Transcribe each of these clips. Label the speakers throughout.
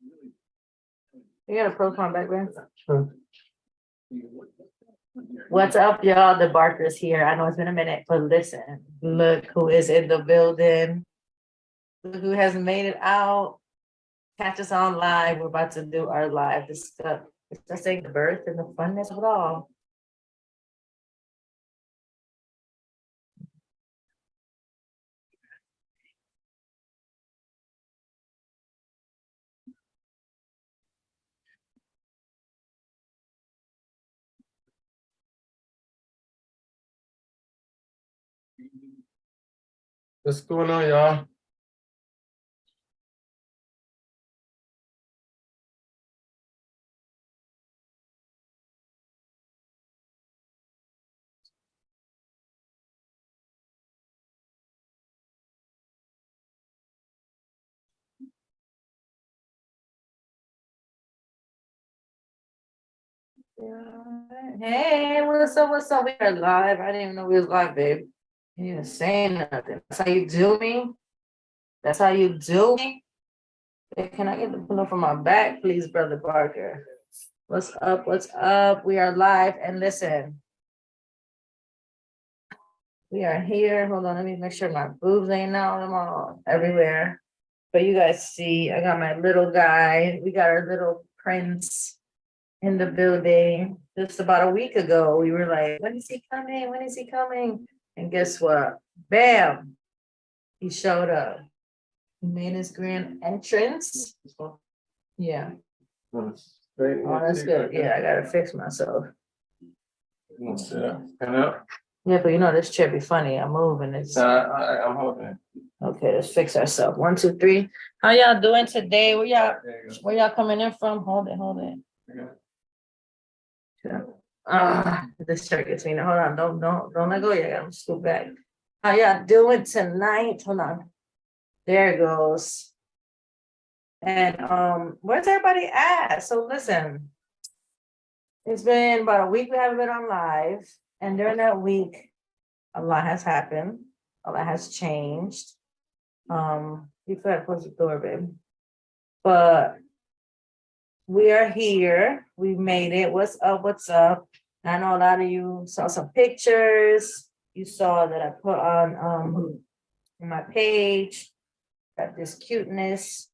Speaker 1: You got a proton back there? Sure. What's up, y'all? The Barker's here. I know it's been a minute, but listen, look who is in the building. Look who has made it out. Catch us on live. We're about to do our live discussing the birth and the funness of it all.
Speaker 2: What's going on, y'all?
Speaker 1: Hey, what's up? What's up? We are live. I didn't even know we was live, babe. You didn't say nothing. That's how you do me. That's how you do me. Hey, can I get the pillow from my back, please, Brother Barker? What's up? What's up? We are live and listen. We are here. Hold on, let me make sure my boobs ain't out. I'm all everywhere. But you guys see, I got my little guy. We got our little prince in the building. Just about a week ago, we were like, when is he coming? When is he coming? And guess what? Bam! He showed up. He made his grand entrance. Yeah. Oh, that's good. Yeah, I gotta fix myself. Yeah, but you know this chair be funny. I'm moving. It's
Speaker 2: I'm holding.
Speaker 1: okay. Let's fix ourselves. 1, 2, 3. How y'all doing today? Where y'all coming in from? Hold it. Yeah. This chair gets me. Hold on. Don't let go yet. I'm scoot back. How y'all doing tonight? Hold on. There it goes. And where's everybody at? So listen, it's been about a week we haven't been on live, and during that week, a lot has happened, a lot has changed. You could close the door, babe. But we are here. We made it. What's up? What's up? I know a lot of you saw some pictures. You saw that I put on my page that this cuteness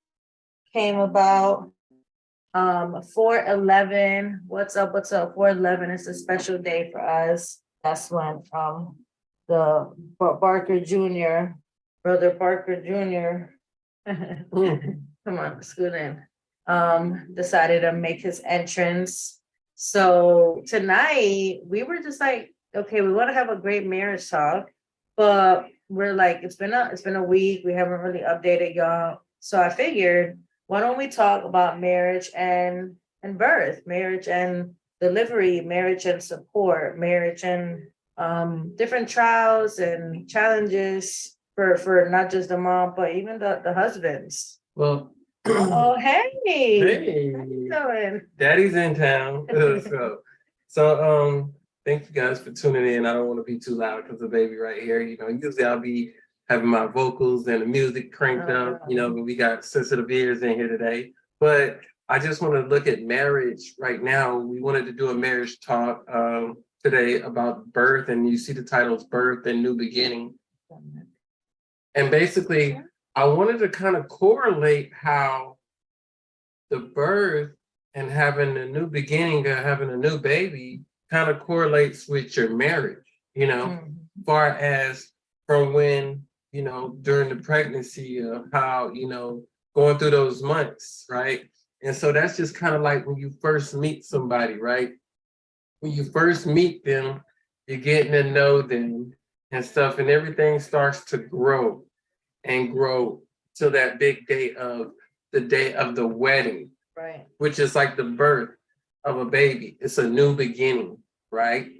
Speaker 1: came about. 4/11. What's up? 4/11 is a special day for us. That's when the Barker Jr., Brother Barker Jr. Come on, scoot in. Decided to make his entrance. So tonight we were just like, okay, we want to have a great marriage talk, but we're like, it's been a week. We haven't really updated y'all. So I figured, why don't we talk about marriage and birth, marriage and delivery, marriage and support, marriage and different trials and challenges for not just the mom, but even the husbands.
Speaker 2: Well,
Speaker 1: oh, hey.
Speaker 2: Hey.
Speaker 1: How you doing?
Speaker 2: Daddy's in town. So thank you guys for tuning in. I don't want to be too loud because the baby right here. You know, usually I'll be having my vocals and the music cranked up, you know, but we got sensitive ears in here today. But I just want to look at marriage right now. We wanted to do a marriage talk today about birth, and you see the titles Birth and New Beginning. And basically, I wanted to kind of correlate how the birth and having a new beginning or having a new baby kind of correlates with your marriage, you know, far as from when, you know, during the pregnancy of how, you know, going through those months, right? And so that's just kind of like when you first meet somebody, right? When you first meet them, you're getting to know them and stuff, and everything starts to grow and grow till that big day of the wedding,
Speaker 1: right?
Speaker 2: Which is like the birth of a baby. It's a new beginning, right?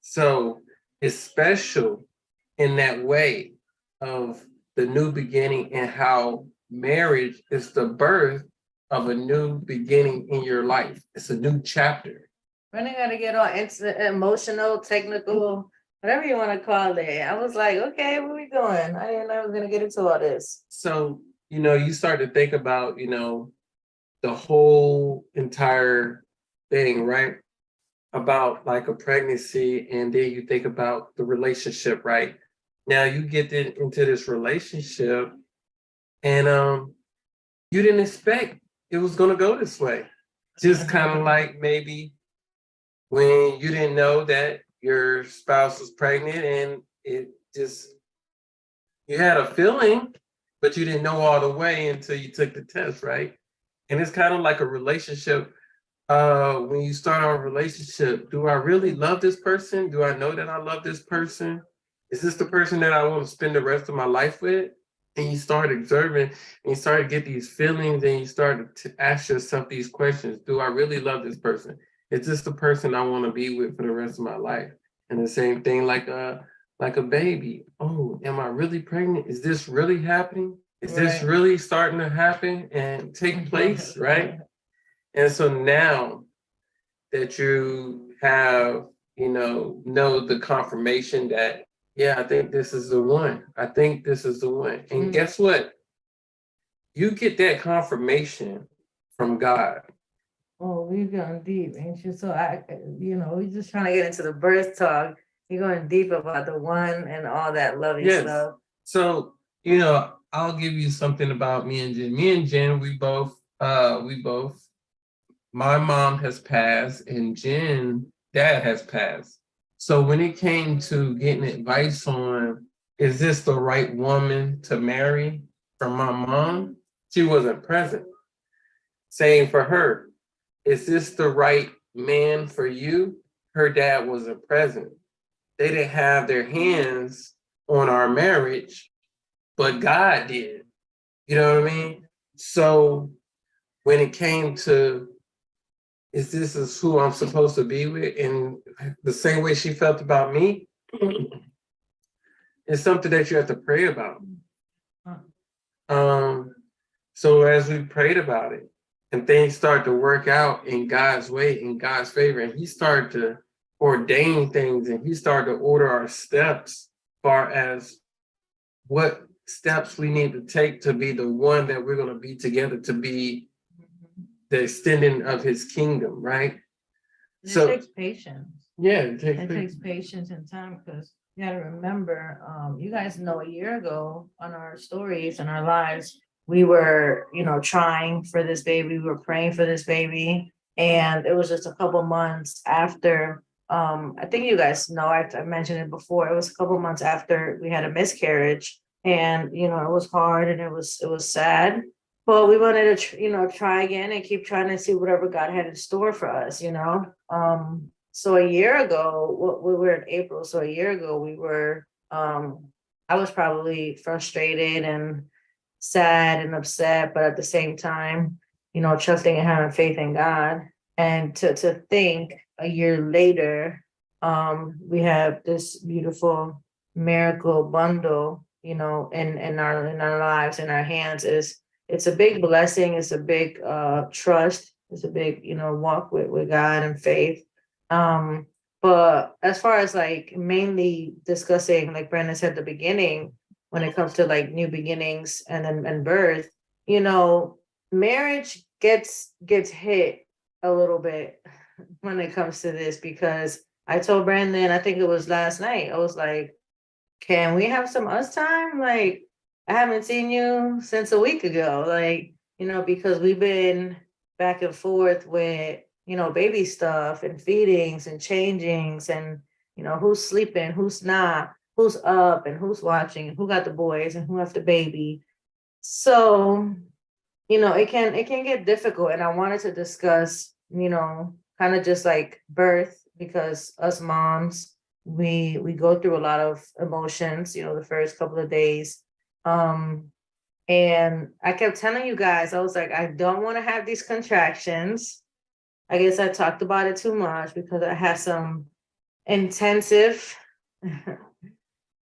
Speaker 2: So it's special in that way of the new beginning, and how marriage is the birth of a new beginning in your life. It's a new chapter.
Speaker 1: We're not gonna get all emotional, technical, whatever you want to call it. I was like, okay, where we going? I didn't know I was gonna get into all this.
Speaker 2: So, you know, you start to think about, you know, the whole entire thing, right? About like a pregnancy, and then you think about the relationship, right? Now you get into this relationship, and you didn't expect it was gonna go this way. Just kind of like maybe when you didn't know that your spouse was pregnant, and it just you had a feeling, but you didn't know all the way until you took the test, right? And it's kind of like a relationship. When you start a relationship, do I really love this person? Do I know that I love this person? Is this the person that I want to spend the rest of my life with? And you start observing, and you start to get these feelings, and you start to ask yourself these questions. Do I really love this person? Is this the person I want to be with for the rest of my life? And the same thing like a baby. Oh, am I really pregnant? Is this really happening? Is this
Speaker 1: Right.
Speaker 2: really starting to happen and take place? Right. And so now that you have, know the confirmation that, yeah, I think this is the one. I think this is the one. And guess what? You get that confirmation from God.
Speaker 1: Oh, we've gone deep, ain't you? So we're just trying to get into the birth talk. You're going deep about the one and all that lovey
Speaker 2: Yes.
Speaker 1: stuff.
Speaker 2: So, I'll give you something about me and Jen. Me and Jen, we both, my mom has passed and Jen, dad has passed. So when it came to getting advice on, is this the right woman to marry from my mom? She wasn't present. Same for her. Is this the right man for you? Her dad wasn't present. They didn't have their hands on our marriage, but God did. You know what I mean? So when it came to, is this is who I'm supposed to be with, and the same way she felt about me, it's something that you have to pray about. So as we prayed about it, and things start to work out in God's way, in God's favor, and He started to ordain things, and He started to order our steps, far as what steps we need to take to be the one that we're going to be together, to be the extending of His kingdom, right?
Speaker 1: And it takes patience.
Speaker 2: Yeah,
Speaker 1: It takes patience and time, because you gotta remember, you guys know a year ago on our stories and our lives, we were, trying for this baby, we were praying for this baby. And it was just a couple months after, I think you guys know, I mentioned it before, it was a couple months after we had a miscarriage. And, it was hard and it was sad. But we wanted to, try again and keep trying to see whatever God had in store for us. So a year ago, we were in April. So a year ago, I was probably frustrated and sad and upset, but at the same time, trusting and having faith in God. And to think a year later, we have this beautiful miracle bundle, in our lives, in our hands. It's a big blessing. It's a big trust. It's a big, walk with God and faith. But as far as like mainly discussing, like Brandon said at the beginning, when it comes to like new beginnings and birth, marriage gets hit a little bit when it comes to this, because I told Brandon, I think it was last night, I was like, can we have some us time? Like, I haven't seen you since a week ago. Like, because we've been back and forth with, baby stuff and feedings and changings and, who's sleeping, who's not, who's up and who's watching and who got the boys and who has the baby. So, it can get difficult. And I wanted to discuss, kind of just like birth, because us moms, we go through a lot of emotions, the first couple of days. And I kept telling you guys, I was like, I don't want to have these contractions. I guess I talked about it too much because I had some intensive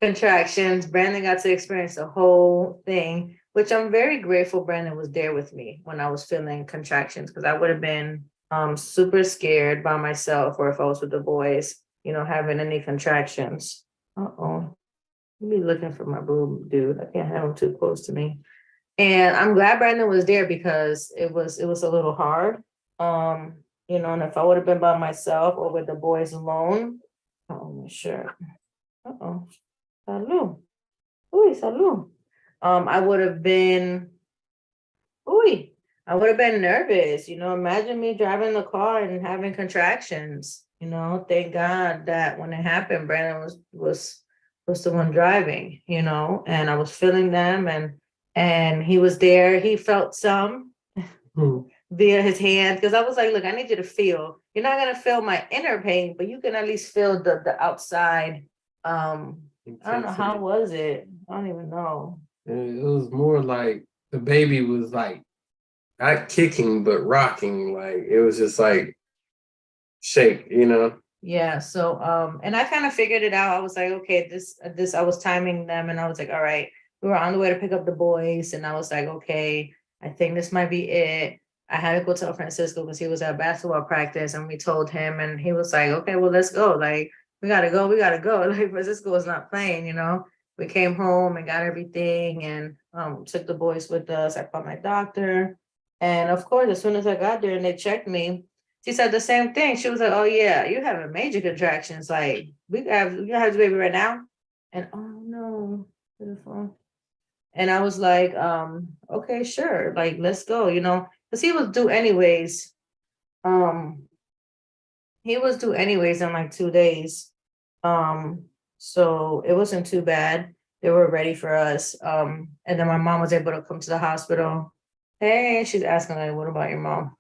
Speaker 1: contractions. Brandon got to experience the whole thing, which I'm very grateful Brandon was there with me when I was feeling contractions, because I would have been super scared by myself, or if I was with the boys, having any contractions. Uh-oh. Let me looking for my boob, dude. I can't have him too close to me. And I'm glad Brandon was there because it was a little hard. And if I would have been by myself or with the boys alone, oh my shirt. Uh-oh. Salud. Uy, salud. I would have been, uy, I would have been nervous. Imagine me driving the car and having contractions. Thank God that when it happened, Brandon was the one driving, and I was feeling them and he was there. He felt some
Speaker 2: Hmm.
Speaker 1: via his hands because I was like, look, I need you to feel. You're not gonna feel my inner pain, but you can at least feel the outside. I don't know, how
Speaker 2: Intensity.
Speaker 1: was it? I don't even know.
Speaker 2: It was more like the baby was like not kicking but rocking. Like it was just like shake, you know.
Speaker 1: Yeah, so and I kind of figured it out. I was like, okay, this I was timing them and I was like, all right, we were on the way to pick up the boys, and I was like, okay, I think this might be it. I had to go tell Francisco because he was at basketball practice, and we told him, and he was like, okay, well, let's go. Like, we gotta go, we gotta go. Like Francisco was not playing. We came home and got everything and took the boys with us. I called my doctor. And of course, as soon as I got there and they checked me, she said the same thing. She was like, "Oh yeah, you having major contractions. Like you have the baby right now." And oh no, beautiful. And I was like, okay, sure. Like, let's go. Because he was due anyways. Um, he was due anyways in like 2 days. So it wasn't too bad. They were ready for us. And then my mom was able to come to the hospital. Hey, she's asking like, what about your mom?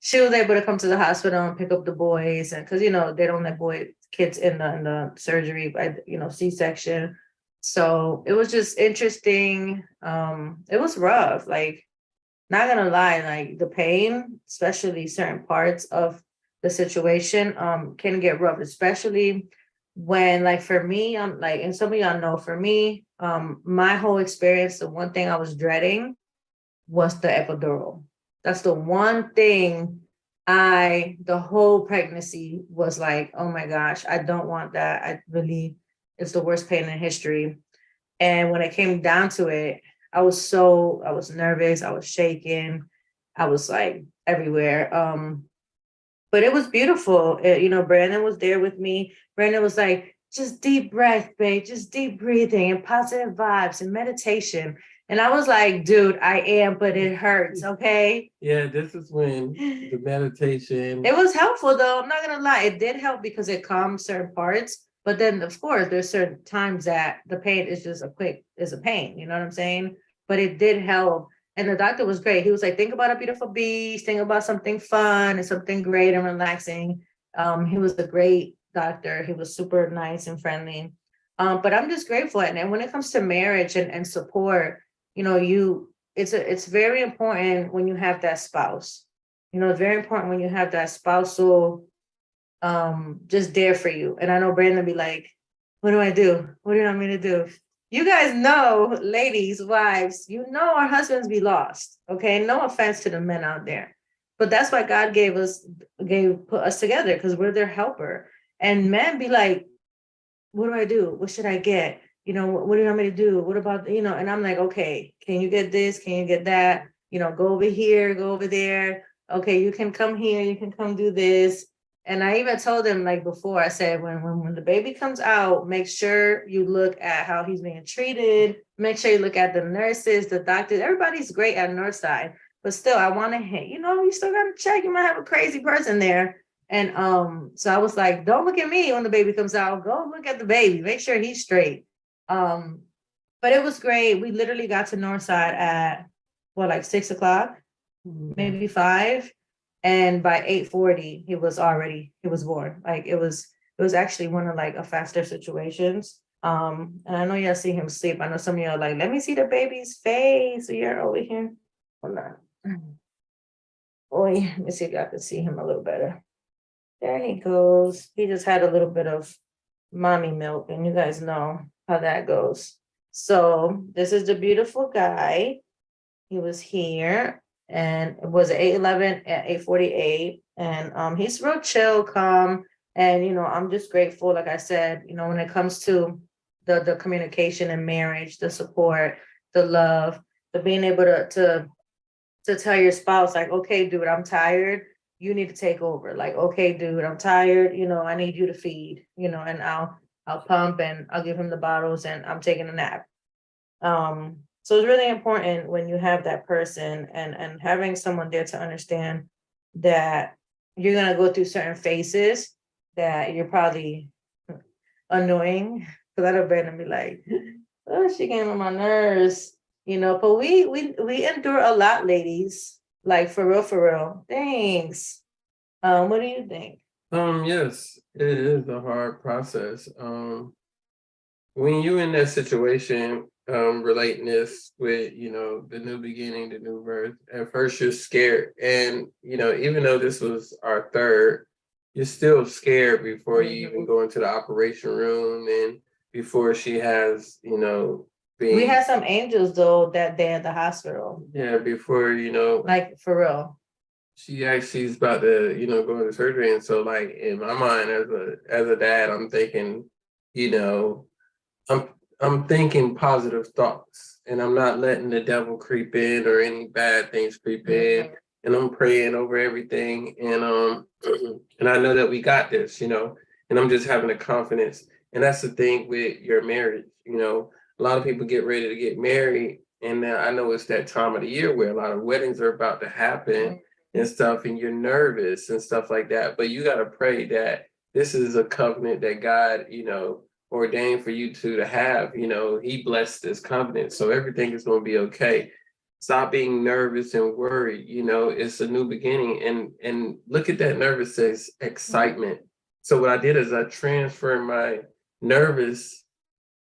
Speaker 1: She was able to come to the hospital and pick up the boys, and because they don't let kids in the surgery by C-section. So it was just interesting. It was rough. Like, not gonna lie, like the pain, especially certain parts of the situation, can get rough, especially when, like, for me, I'm like, and some of y'all know, for me, my whole experience, the one thing I was dreading was the epidural. That's the one thing the whole pregnancy was like, oh my gosh, I don't want that. It's the worst pain in history. And when it came down to it, I was nervous, I was shaking, I was like everywhere. But it was beautiful. Brandon was there with me. Brandon was like, just deep breath, babe, just deep breathing and positive vibes and meditation. And I was like, dude, I am, but it hurts, okay?
Speaker 2: Yeah, this is when the meditation.
Speaker 1: It was helpful though. I'm not gonna lie. It did help because it calmed certain parts. But then of course there's certain times that the pain is just is a pain. You know what I'm saying? But it did help. And the doctor was great. He was like, think about a beautiful beach, think about something fun and something great and relaxing. He was a great doctor. He was super nice and friendly. But I'm just grateful. And when it comes to marriage and support, it's very important when you have that spouse. It's very important when you have that spousal just there for you. And I know Brandon be like, what do I do? What do you want me to do? You guys know, ladies, wives, our husbands be lost. Okay. No offense to the men out there. But that's why God put us together, because we're their helper. And men be like, what do I do? What should I get? What do you want me to do? What about, and I'm like, okay, can you get this? Can you get that? Go over here, go over there. Okay, you can come here, you can come do this. And I even told them, like before, I said, when the baby comes out, make sure you look at how he's being treated. Make sure you look at the nurses, the doctors. Everybody's great at Northside, but still, I want to hit. You still got to check. You might have a crazy person there. And so I was like, don't look at me when the baby comes out. Go look at the baby. Make sure he's straight. Um, but it was great. We literally got to Northside at like 6 o'clock, maybe 5. And by 8:40, he was born. Like it was actually one of like a faster situations. And I know y'all see him sleep. I know some of y'all are like, let me see the baby's face. So you're over here. Hold on. Boy, let me see if y'all can see him a little better. There he goes. He just had a little bit of mommy milk, and you guys know how that goes. So this is the beautiful guy. He was here, and it was at 8:11 at 8:48. And he's real chill, calm, and I'm just grateful. Like I said, when it comes to the communication and marriage, the support, the love. So being able to tell your spouse, like, okay, dude, I'm tired. You need to take over. Like, okay, dude, I'm tired. I need you to feed, and I'll pump and I'll give him the bottles and I'm taking a nap. So it's really important when you have that person and having someone there to understand that you're gonna go through certain phases that you're probably annoying. Cause I'd have been and be like, oh, she getting on my nerves, but we endure a lot, ladies. Like for real, for real. Thanks. What do you think?
Speaker 2: Yes, it is a hard process. When you in that situation, relating this with, the new beginning, the new birth, at first you're scared. And, even though this was our third, you're still scared before you even go into the operation room and before she has,
Speaker 1: We
Speaker 2: being,
Speaker 1: had some angels though that day at the hospital.
Speaker 2: yeah, before,
Speaker 1: Like for real.
Speaker 2: she actually is about to, go into surgery. And so like in my mind as a dad, I'm thinking, you know, I'm I'm thinking positive thoughts and I'm not letting the devil creep in or any bad things creep in.
Speaker 1: Mhm.
Speaker 2: And I'm praying over everything. And and I know that we got this, and I'm just having a confidence. And that's the thing with your marriage, a lot of people get ready to get married. And now I know it's that time of the year where a lot of weddings are about to happen and stuff, and you're nervous and stuff like that. But you gotta pray that this is a covenant that God, ordained for you two to have. He blessed this covenant, so everything is going to be okay. Stop being nervous and worried. It's a new beginning, and look at that nervous as excitement. So what I did is I transferred my nervous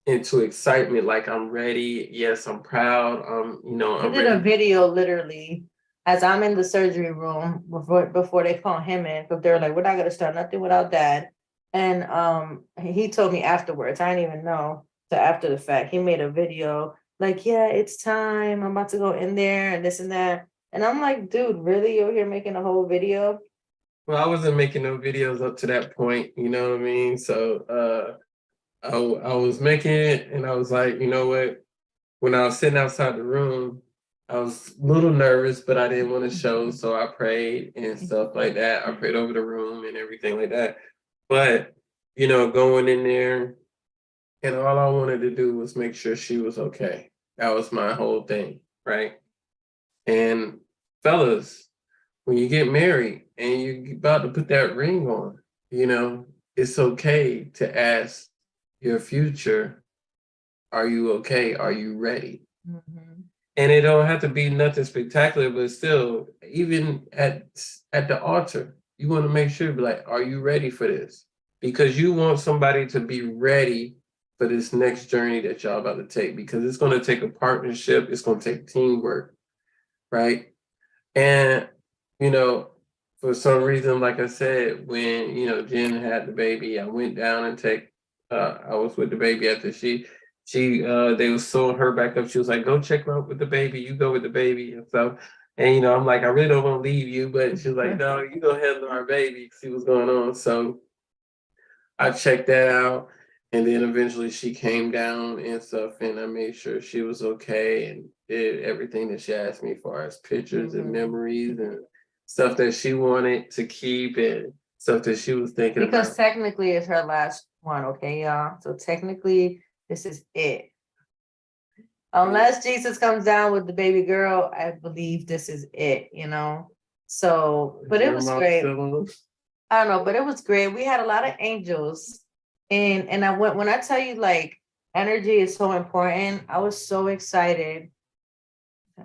Speaker 2: into excitement, like I'm ready. Yes, I'm proud.
Speaker 1: You
Speaker 2: I'm
Speaker 1: did a
Speaker 2: ready.
Speaker 1: video literally as I'm in the surgery room before they call him in, because they're like, we're not gonna start nothing without dad. And he told me afterwards, I didn't even know. So after the fact, he made a video like, yeah, it's time. I'm about to go in there and this and that. And I'm like, dude, really? You're here making a whole video?
Speaker 2: Well, I wasn't making no videos up to that point. You know what I mean? So I was making it, and I was like, you know what? When I was sitting outside the room, I was a little nervous, but I didn't want to show, so I prayed and stuff like that. I prayed over the room and everything like that. But, going in there, and all I wanted to do was make sure she was okay. That was my whole thing, right? And fellas, when you get married and you're about to put that ring on, it's okay to ask your future, are you okay? Are you ready?
Speaker 1: Mhm.
Speaker 2: And it don't have to be nothing spectacular, but still, even at the altar, you want to make sure, be like, are you ready for this? Because you want somebody to be ready for this next journey that y'all about to take, because it's going to take a partnership, it's going to take teamwork, right? And you know, for some reason, like I said, when Jen had the baby, I went down and take. I was with the baby after they was sewing her back up. She was like, "Go check her out with the baby. You go with the baby and stuff." And I'm like, "I really don't want to leave you," but she was like, "No, you go handle our baby. See what's going on." So I checked that out, and then eventually she came down and stuff, and I made sure she was okay and did everything that she asked me for, as pictures and
Speaker 1: Mhm.
Speaker 2: memories and stuff that she wanted to keep and stuff that she was thinking
Speaker 1: Because
Speaker 2: about.
Speaker 1: technically it's her last one, okay, y'all? So technically this is it. Unless Jesus comes down with the baby girl, I believe this is it. So, but it
Speaker 2: Your
Speaker 1: was
Speaker 2: mouth
Speaker 1: great.
Speaker 2: still on?
Speaker 1: I don't know, but it was great. We had a lot of angels. And I went when I tell you like energy is so important, I was so excited.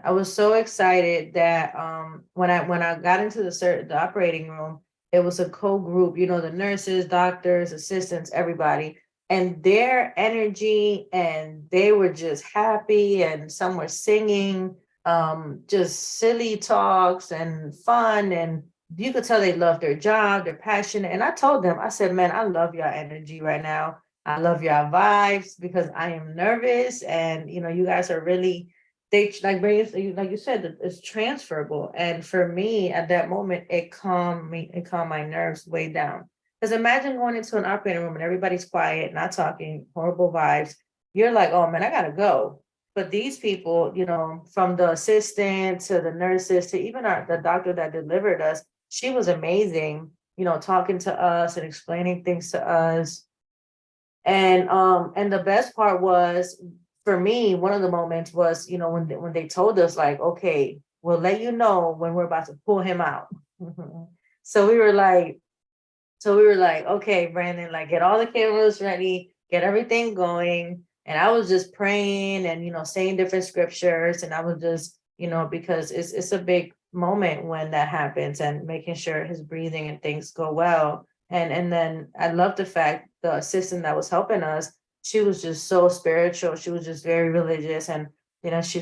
Speaker 1: I was so excited that when I got into the operating room, it was a co-group, the nurses, doctors, assistants, everybody, and their energy, and they were just happy, and some were singing, just silly talks and fun, and you could tell they love their job, they're passionate. And I told them, I said, man, I love your energy right now. I love your vibes because I am nervous, and you guys are really they like like you said, it's transferable. And for me at that moment, it calmed my nerves way down. Because imagine going into an operating room and everybody's quiet, not talking, horrible vibes. You're like, oh man, I gotta go. but these people, from the assistant to the nurses to even the doctor that delivered us, she was amazing, talking to us and explaining things to us. And the best part was, for me, one of the moments was, when they told us, like, okay, we'll let you know when we're about to pull him out. So we were like, okay, Brandon, like, get all the cameras ready, get everything going. And I was just praying and, saying different scriptures. And I was just, because it's a big moment when that happens, and making sure his breathing and things go well. And then I love the fact the assistant that was helping us, she was just so spiritual. She was just very religious. And,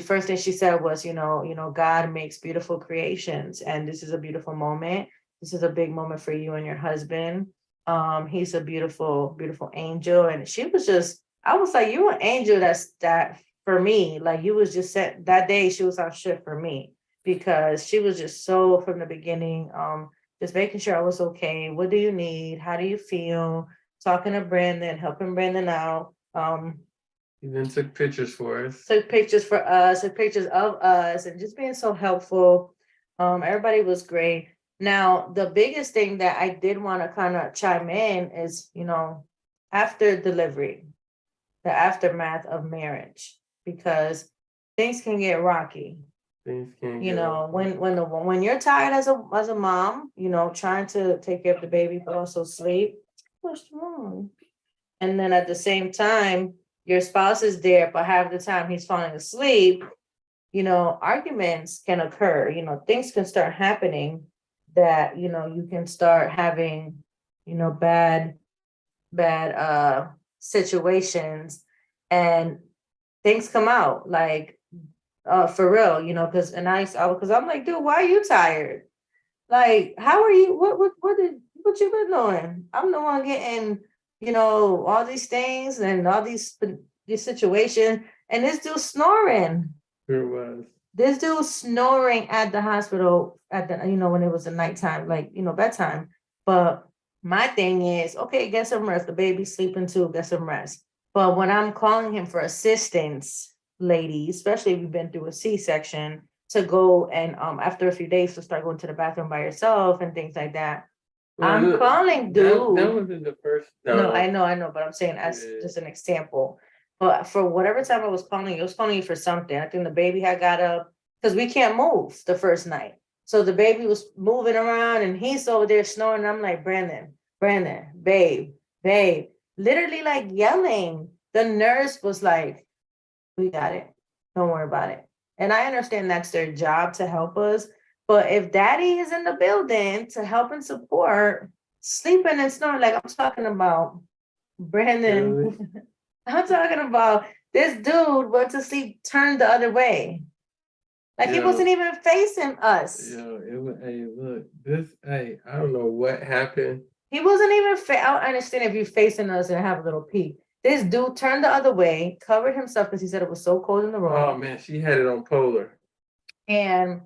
Speaker 1: first thing she said was, God makes beautiful creations, and this is a beautiful moment. This is a big moment for you and your husband. He's a beautiful, beautiful angel. And she was just, I was like, you an angel that for me, like, you was just set that day, she was on shift for me, because she was just so, from the beginning, just making sure I was okay. What do you need? How do you feel? Talking to Brandon, helping Brandon out.
Speaker 2: Even took pictures for us.
Speaker 1: Took pictures for us, took pictures of us, and just being so helpful. Everybody was great. Now, the biggest thing that I did want to kind of chime in is, after delivery, the aftermath of marriage, because things can get rocky.
Speaker 2: Things can
Speaker 1: When you're tired as a mom, trying to take care of the baby but also sleep, what's wrong? And then at the same time, your spouse is there, but half the time he's falling asleep, arguments can occur, things can start happening that, you can start having, bad situations, and things come out, like, for real, because I'm like, dude, why are you tired? Like, how are you? What you been doing? I'm the one getting, all these things and all these situations, and this dude snoring.
Speaker 2: Sure was.
Speaker 1: This dude snoring at the hospital at the, when it was the nighttime, like, bedtime. But my thing is, okay, get some rest. The baby's sleeping too, get some rest. But when I'm calling him for assistance, ladies, especially if you've been through a C-section, to go and after a few days to start going to the bathroom by yourself and things like that. I'm calling, dude.
Speaker 2: That wasn't the first.
Speaker 1: No, I know, but I'm saying as just an example. But for whatever time I was calling you for something. I think the baby had got up, because we can't move the first night. So the baby was moving around and he's over there snoring. And I'm like, Brandon, babe, literally like yelling. The nurse was like, we got it. Don't worry about it. And I understand that's their job to help us. But if daddy is in the building to help and support, sleeping and snoring, like, I'm talking about Brandon.
Speaker 2: Really?
Speaker 1: I'm talking about this dude went to sleep, turned the other way. Like, he wasn't even facing us.
Speaker 2: Hey, look, I don't know what happened.
Speaker 1: He wasn't even, I understand if you're facing us and have a little peek. This dude turned the other way, covered himself because he said it was so cold in the room.
Speaker 2: Oh man, she had it on polar.
Speaker 1: And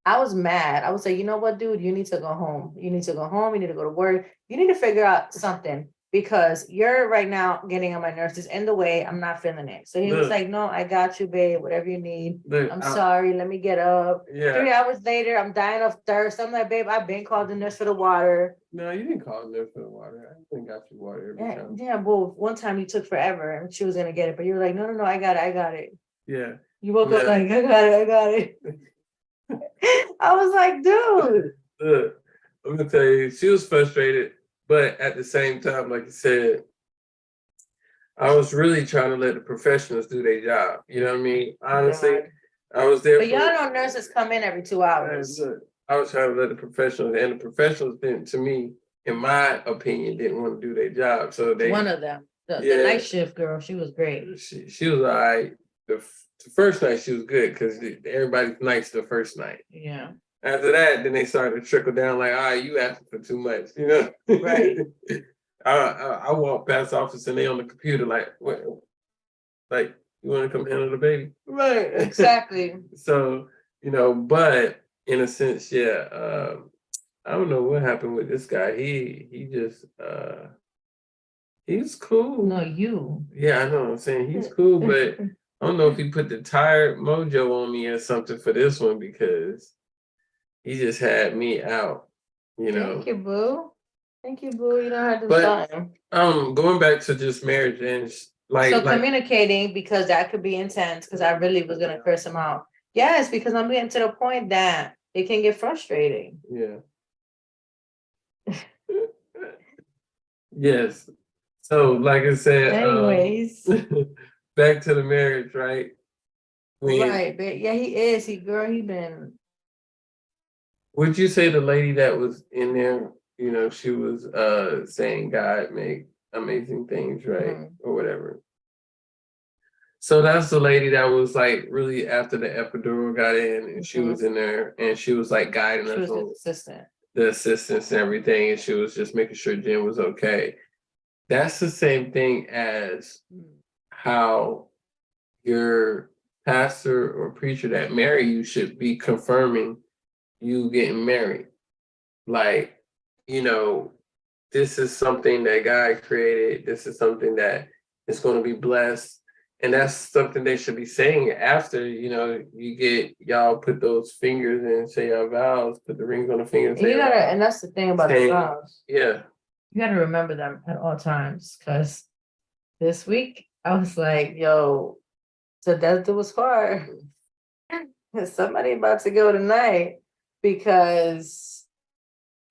Speaker 1: I was mad. I was like, you know what, dude, you need to go home. You need to go home. You need to go to work. You need to figure out something, because you're right now getting on my nerves. It's in the way. I'm not feeling it. So he was like, no, I got you, babe. Whatever you need. I'm sorry. Let me get up.
Speaker 2: Yeah.
Speaker 1: 3 hours later, I'm dying of thirst. I'm like, babe, I've been called the nurse for the water.
Speaker 2: No, you didn't call the nurse for the water. I think got you water every time.
Speaker 1: Yeah, well, one time you took forever and she was gonna get it, but you were like, no, I got it.
Speaker 2: Yeah.
Speaker 1: You woke up like, I got it. I was like, dude.
Speaker 2: Look, I'm gonna tell you, she was frustrated, but at the same time, like you said, I was really trying to let the professionals do their job. You know what I mean? Honestly, I was there.
Speaker 1: But y'all know nurses come in every 2 hours.
Speaker 2: Look, I was trying to let the professionals, and the professionals didn't, to me, in my opinion, didn't want to do their job. So they.
Speaker 1: One of them, the night shift girl, she was great.
Speaker 2: She was all right. The first night she was good because everybody's nice the first night.
Speaker 1: Yeah.
Speaker 2: After that, then they started to trickle down like, all right, you asking for too much,
Speaker 1: Right.
Speaker 2: I walk past the office and they on the computer like, what? Like, you want to come handle the baby?
Speaker 1: Right. Exactly.
Speaker 2: So, but in a sense, I don't know what happened with this guy. He just he's cool.
Speaker 1: No, you.
Speaker 2: Yeah, I know what I'm saying. He's cool, but I don't know if he put the tired mojo on me or something for this one because he just had me out, you know.
Speaker 1: Thank you, boo. Thank you, boo. You don't have to
Speaker 2: But
Speaker 1: time.
Speaker 2: going back to just marriage and
Speaker 1: So communicating, because that could be intense, because I really was gonna curse him out. Yes, because I'm getting to the point that it can get frustrating.
Speaker 2: yeah. Yes. So like I said,
Speaker 1: Anyways,
Speaker 2: back to the marriage, right?
Speaker 1: right, but yeah, he is. He been.
Speaker 2: Would you say the lady that was in there, she was saying God make amazing things, right?
Speaker 1: Mhm.
Speaker 2: Or whatever. So that's the lady that was like really after the epidural got in and she was in there and she was like guiding
Speaker 1: She
Speaker 2: us
Speaker 1: was his
Speaker 2: on
Speaker 1: assistant.
Speaker 2: the assistance and everything, and she was just making sure Jen was okay. That's the same thing as how your pastor or preacher that marry you should be confirming you getting married. Like, this is something that God created. This is something that is going to be blessed. And that's something they should be saying after, you get y'all put those fingers in, say your vows, put the rings on the fingers.
Speaker 1: And that's the thing about the vows.
Speaker 2: Yeah.
Speaker 1: You gotta remember them at all times, because this week I was like, yo, so that was hard. Somebody about to go tonight because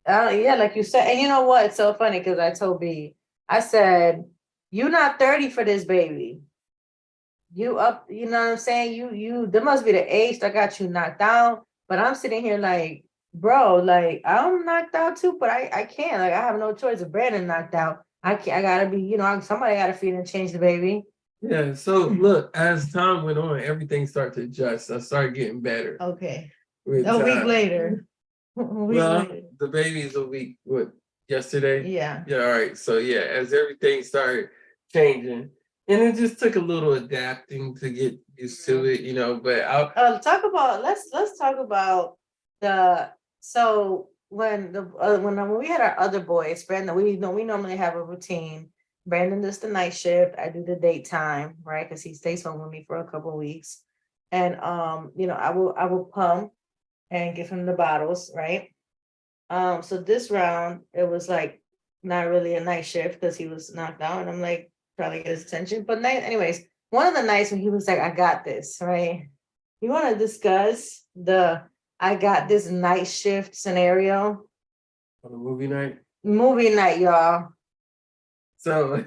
Speaker 1: yeah, like you said, and you know what? It's so funny because I told B, I said, "You not 30 for this baby. You up? You know what I'm saying? There must be the age that got you knocked out." But I'm sitting here like, bro, like I'm knocked out too, but I can't. Like I have no choice. If Brandon knocked out, I can't. I gotta be. Somebody gotta feed and change the baby.
Speaker 2: Yeah. So look, as time went on, everything started to adjust. I started getting better.
Speaker 1: Okay.
Speaker 2: With
Speaker 1: A week
Speaker 2: time.
Speaker 1: later.
Speaker 2: The baby's a week, yesterday?
Speaker 1: Yeah.
Speaker 2: Yeah, all right. So yeah, as everything started changing, and it just took a little adapting to get used to it, but I'll
Speaker 1: Let's talk about when we had our other boys, Brandon, we normally have a routine. Brandon does the night shift, I do the daytime, right? Because he stays home with me for a couple of weeks. And I will pump and give him the bottles, right? So this round it was like not really a night shift because he was knocked out, and I'm like trying to get his attention. But anyways, one of the nights when he was like, "I got this," right? You want to discuss the "I got this" night shift scenario?
Speaker 2: on a movie night.
Speaker 1: Movie night, y'all.
Speaker 2: So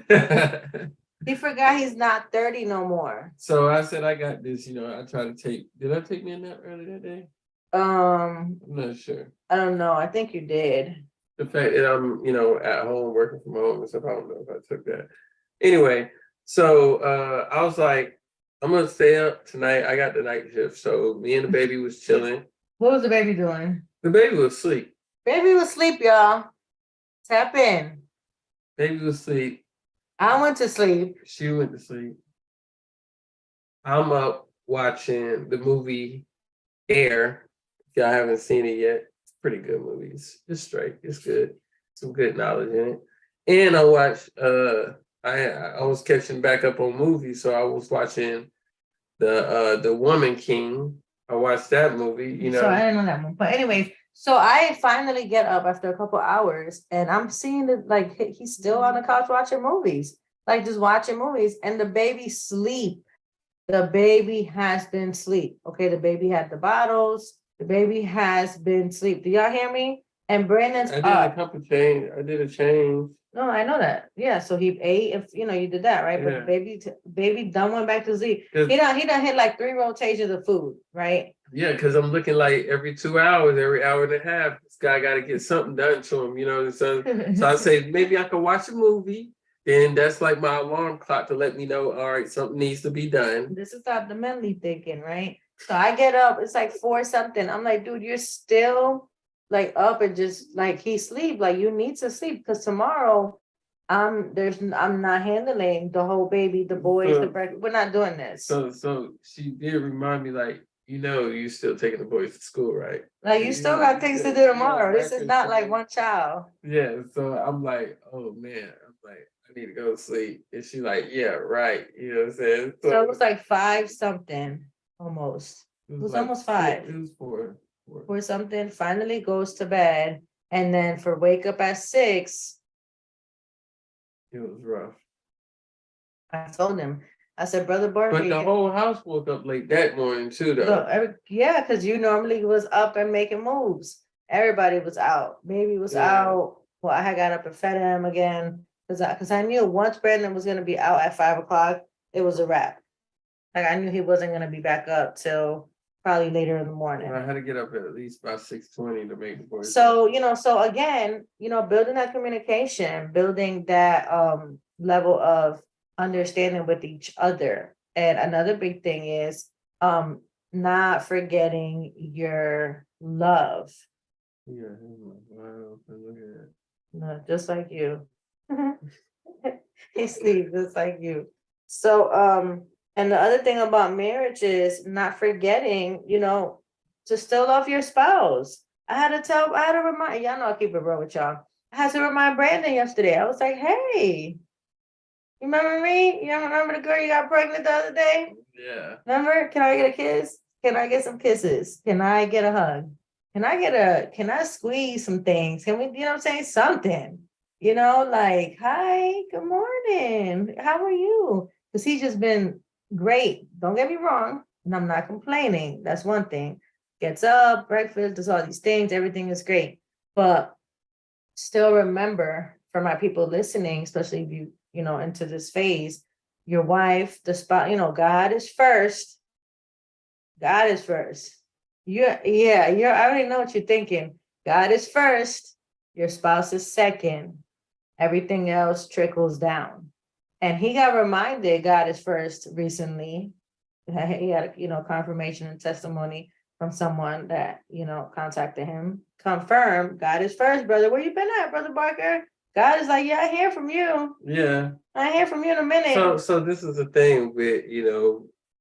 Speaker 1: He forgot he's not 30 no more.
Speaker 2: So I said I got this, I try to take. Did I take me a nap early that day?
Speaker 1: I'm
Speaker 2: not sure.
Speaker 1: I don't know. I think you did.
Speaker 2: The fact that I'm, at home working from home and stuff, I don't know if I took that. Anyway, so I was like, I'm gonna stay up tonight. I got the night shift. So me and the baby was chilling.
Speaker 1: What was the baby doing?
Speaker 2: The baby was asleep.
Speaker 1: Baby was asleep, y'all. Tap in.
Speaker 2: Baby was asleep.
Speaker 1: I went to sleep.
Speaker 2: She went to sleep. I'm up watching the movie Air. If y'all haven't seen it yet, it's a pretty good movie. It's straight. It's good. Some good knowledge in it. And I watched I was catching back up on movies, so I was watching the Woman King. I watched that movie,
Speaker 1: So I didn't know that one. But anyways, so I finally get up after a couple hours and I'm seeing that like he's still on the couch watching movies. Like just watching movies, and the baby sleep. The baby has been asleep. Okay, the baby had the bottles. The baby has been asleep. Do y'all hear me? And Brandon's
Speaker 2: I did a couple change. I did a change.
Speaker 1: No, I know that. Yeah, so he ate. If you did that, right? But the baby done went back to sleep. He done hit like 3 rotations of food, right?
Speaker 2: Yeah, because I'm looking like every 2 hours, every hour and a half, this guy got to get something done to him, So I say maybe I could watch a movie. Then that's like my alarm clock to let me know, all right, something needs to be done.
Speaker 1: This is not the mentally thinking, right? So I get up, it's like 4 something. I'm like, dude, you're still like up and just like he sleep. Like you need to sleep because tomorrow I'm not handling the whole baby, the boys, the breakfast. We're not doing this.
Speaker 2: So she did remind me like, you still taking the boys to school, right?
Speaker 1: Like you still got things to do tomorrow. This is not like one child.
Speaker 2: Yeah, so I'm like, oh man, I'm like, I need to go to sleep. And she like, yeah, right. You know what I'm saying?
Speaker 1: So it was like 5 something almost. It was
Speaker 2: like
Speaker 1: almost
Speaker 2: four-
Speaker 1: 5.
Speaker 2: It was four.
Speaker 1: Or something, finally goes to bed. And then for wake up at 6,
Speaker 2: It was rough.
Speaker 1: I told him, I said, Brother Barker,
Speaker 2: But the whole house woke up late that morning too, though.
Speaker 1: yeah, because you normally was up and making moves. Everybody was out. Baby was
Speaker 2: Yeah.
Speaker 1: out. Well, I had got up and fed him again because I knew once Brandon was gonna be out at 5 o'clock, it was a wrap. Like I knew he wasn't gonna be back up till probably later in the morning.
Speaker 2: I had to get up at least by 6:20 to make the boys.
Speaker 1: So, so again, building that communication, building that level of understanding with each other. And another big thing is not forgetting your love.
Speaker 2: Yeah, wow, look at that.
Speaker 1: No, just like you. He sleeps just like you. So and the other thing about marriage is not forgetting, to still love your spouse. I had to remind y'all know I keep it real with y'all. I had to remind Brandon yesterday. I was like, hey, you remember me? You remember the girl you got pregnant the other day?
Speaker 2: Yeah.
Speaker 1: Remember? Can I get a kiss? Can I get some kisses? Can I get a hug? Can I squeeze some things? Can we, you know what I'm saying? Something, like, hi, good morning. How are you? Because he's just been great. Don't get me wrong. And I'm not complaining. That's one thing. Gets up, breakfast, does all these things. Everything is great. But still remember for my people listening, especially if you, into this phase, your wife, the spot, God is first. God is first. I already know what you're thinking. God is first. Your spouse is second. Everything else trickles down. And he got reminded God is first recently. He had, confirmation and testimony from someone that, contacted him. Confirm God is first, brother. Where you been at, Brother Barker? God is like, yeah, I hear from you.
Speaker 2: Yeah.
Speaker 1: I hear from you in a minute.
Speaker 2: So this is the thing with,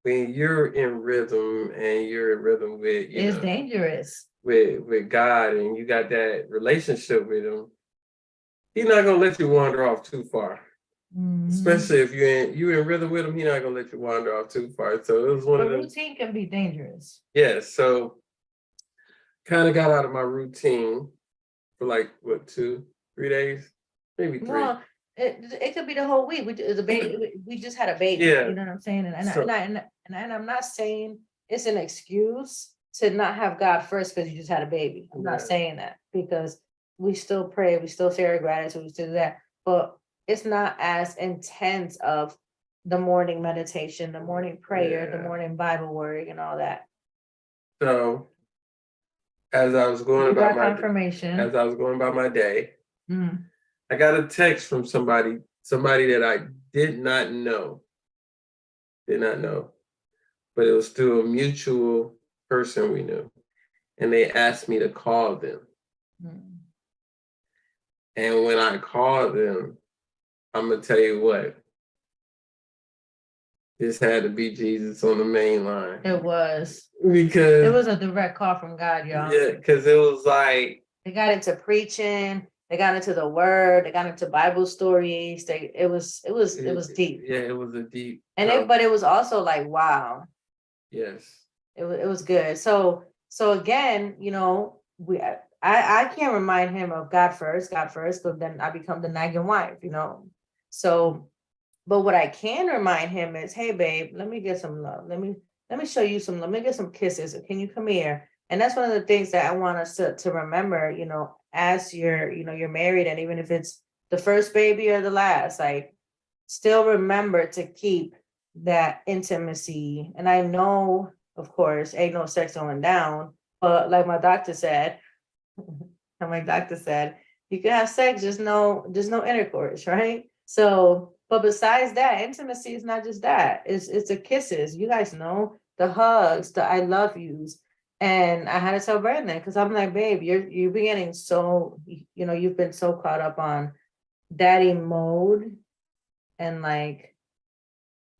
Speaker 2: when you're in rhythm and you're in rhythm with,
Speaker 1: it's dangerous.
Speaker 2: With God and you got that relationship with him, he's not gonna let you wander off too far. Mm-hmm. Especially if you're in rhythm with him, he's not gonna let you wander off too far. So it was one of them.
Speaker 1: Routine can be dangerous.
Speaker 2: Yes. So kind of got out of my routine for like 2-3 days, maybe 3.
Speaker 1: Well, it could be the whole week. We just had a baby.
Speaker 2: Yeah.
Speaker 1: You know what I'm saying? And I'm not saying it's an excuse to not have God first because you just had a baby. I'm not saying that, because we still pray, we still say our gratitude, we still do that, but it's not as intense of the morning meditation, the morning prayer, the morning Bible word, and all that.
Speaker 2: So as I was going about my day, I got a text from somebody that I did not know, but it was through a mutual person we knew, and they asked me to call them. And when I called them, I'm gonna tell you what, this had to be Jesus on the main line.
Speaker 1: It was.
Speaker 2: Because
Speaker 1: it was a direct call from God, y'all.
Speaker 2: Yeah, because it was like
Speaker 1: they got into preaching, they got into the word, they got into Bible stories. It was deep.
Speaker 2: Yeah, it was a deep.
Speaker 1: But it was also like, wow.
Speaker 2: Yes. It
Speaker 1: was good. So again, I can't remind him of God first, but then I become the nagging wife, So, but what I can remind him is, hey babe, let me get some love. Let me show you some, let me get some kisses. Can you come here? And that's one of the things that I want us to remember, as you're married, and even if it's the first baby or the last, like, still remember to keep that intimacy. And I know, of course, ain't no sex going down, but like my doctor said, you can have sex, just no intercourse, right? So, but besides that, intimacy is not just that. It's the kisses. You guys know, the hugs, the I love yous. And I had to tell Brandon, because I'm like, babe, you're beginning so, you've been so caught up on daddy mode, and like,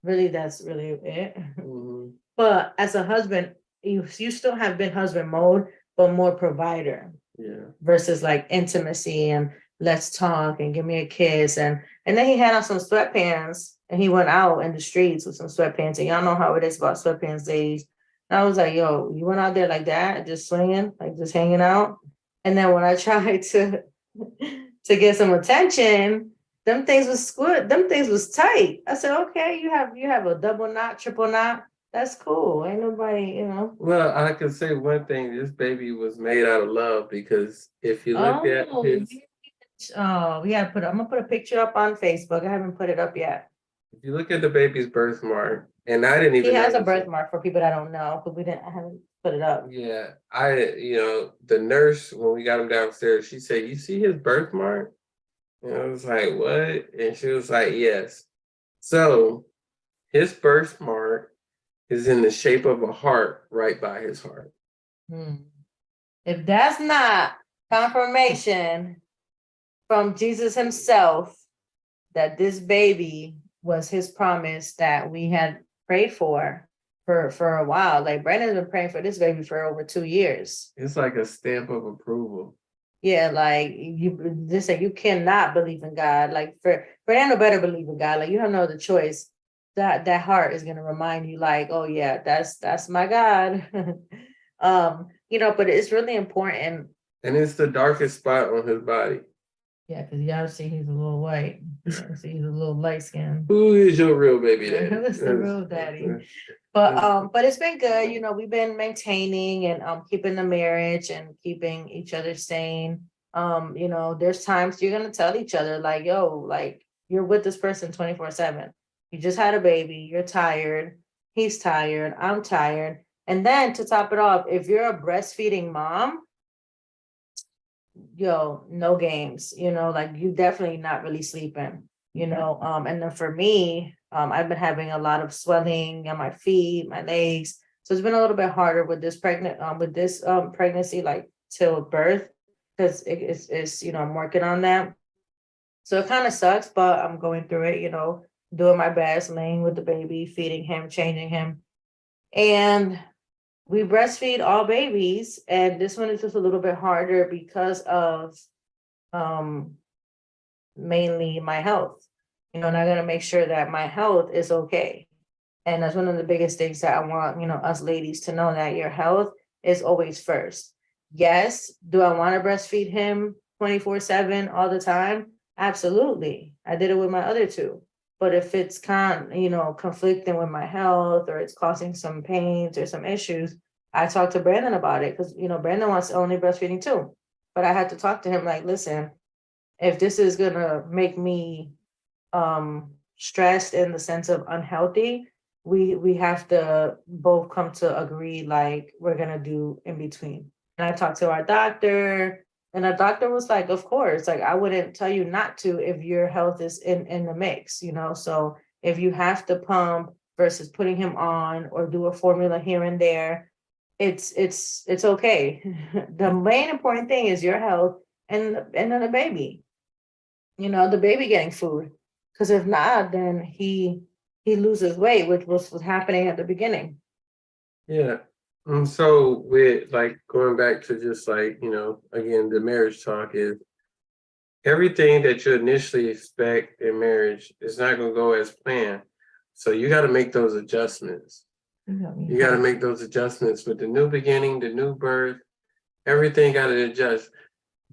Speaker 1: really, that's really it. Mm-hmm. But as a husband, you still have been husband mode, but more provider. Yeah. Versus like intimacy and let's talk and give me a kiss. And then he had on some sweatpants and he went out in the streets with some sweatpants. And y'all know how it is about sweatpants ladies. And I was like, yo, you went out there like that, just swinging, like just hanging out. And then when I tried to get some attention, them things was squid, them things was tight. I said, okay, you have a double knot, triple knot. That's cool. Ain't nobody, you know.
Speaker 2: Well, I can say one thing, this baby was made out of love because if you look at
Speaker 1: Oh,
Speaker 2: his,
Speaker 1: we gotta I'm gonna put a picture up on Facebook. I haven't put it up yet.
Speaker 2: if you look at the baby's birthmark, and I didn't
Speaker 1: He
Speaker 2: even
Speaker 1: has a
Speaker 2: notice it.
Speaker 1: birthmark for people that don't know, but I haven't put it up.
Speaker 2: Yeah, the nurse, when we got him downstairs, she said, "You see his birthmark?" And I was like, "What?" And she was like, "Yes." So his birthmark is in the shape of a heart right by his heart.
Speaker 1: Hmm. If that's not confirmation from Jesus himself that this baby was his promise that we had prayed for a while. Like Brandon's been praying for this baby for over 2 years.
Speaker 2: It's like a stamp of approval.
Speaker 1: Yeah, like you just say you cannot believe in God. Like Fernando better believe in God. Like you have no other choice. That heart is gonna remind you, like, oh yeah, that's my God. But it's really important.
Speaker 2: And it's the darkest spot on his body.
Speaker 1: Yeah, because y'all see he's a little white. You see he's a little light skinned.
Speaker 2: Who is your real baby daddy?
Speaker 1: That's the real daddy. But it's been good. We've been maintaining and keeping the marriage and keeping each other sane. There's times you're gonna tell each other, like, yo, like you're with this person 24/7. You just had a baby, you're tired, he's tired, I'm tired. And then to top it off, if you're a breastfeeding mom, yo, no games, like you definitely not really sleeping, and then for me, I've been having a lot of swelling on my feet, my legs. So it's been a little bit harder with this pregnancy, like till birth, because it's I'm working on that. So it kind of sucks, but I'm going through it, doing my best, laying with the baby, feeding him, changing him. And we breastfeed all babies, and this one is just a little bit harder because of mainly my health. And I gotta make sure that my health is okay. And that's one of the biggest things that I want, us ladies to know, that your health is always first. Yes, do I want to breastfeed him 24/7 all the time? Absolutely. I did it with my other two. But if it's conflicting with my health, or it's causing some pains or some issues, I talked to Brandon about it, because Brandon wants only breastfeeding too. But I had to talk to him like, listen, if this is gonna make me stressed in the sense of unhealthy, we have to both come to agree, like we're gonna do in between. And I talked to our doctor, and our doctor was like, of course, like I wouldn't tell you not to if your health is in the mix, So if you have to pump versus putting him on or do a formula here and there, it's okay. The main important thing is your health and then the baby. The baby getting food. Because if not, then he loses weight, which was happening at the beginning.
Speaker 2: Yeah. So with like going back to just like, again, the marriage talk is everything that you initially expect in marriage is not going to go as planned. So you got to make those adjustments. You got to make those adjustments with the new beginning, the new birth, everything got to adjust.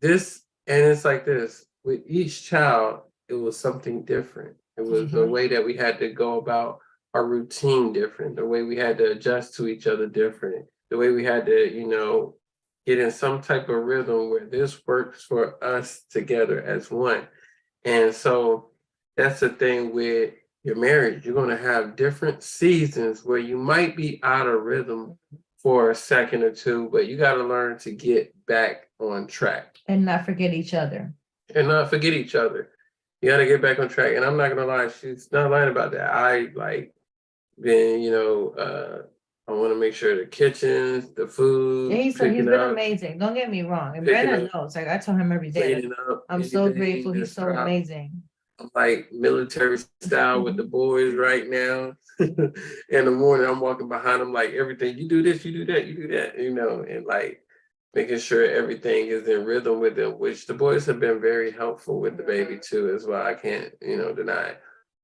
Speaker 2: And it's like this, with each child, it was something different. It was the way that we had to go about our routine different, the way we had to adjust to each other different, the way we had to, get in some type of rhythm where this works for us together as one. And so that's the thing with your marriage. You're going to have different seasons where you might be out of rhythm for a second or two, but you got to learn to get back on track.
Speaker 1: And not forget each other.
Speaker 2: You got to get back on track. And I'm not going to lie, she's not lying about that. I I want to make sure the kitchens, the food.
Speaker 1: Yeah, he's been amazing. Don't get me wrong. And Brandon knows, like I tell him every day, I'm so grateful. He's so amazing.
Speaker 2: I'm like military style with the boys right now. In the morning, I'm walking behind them like everything. You do this, you do that, you do that, and like making sure everything is in rhythm with them, which the boys have been very helpful with the baby too as well. I can't, deny.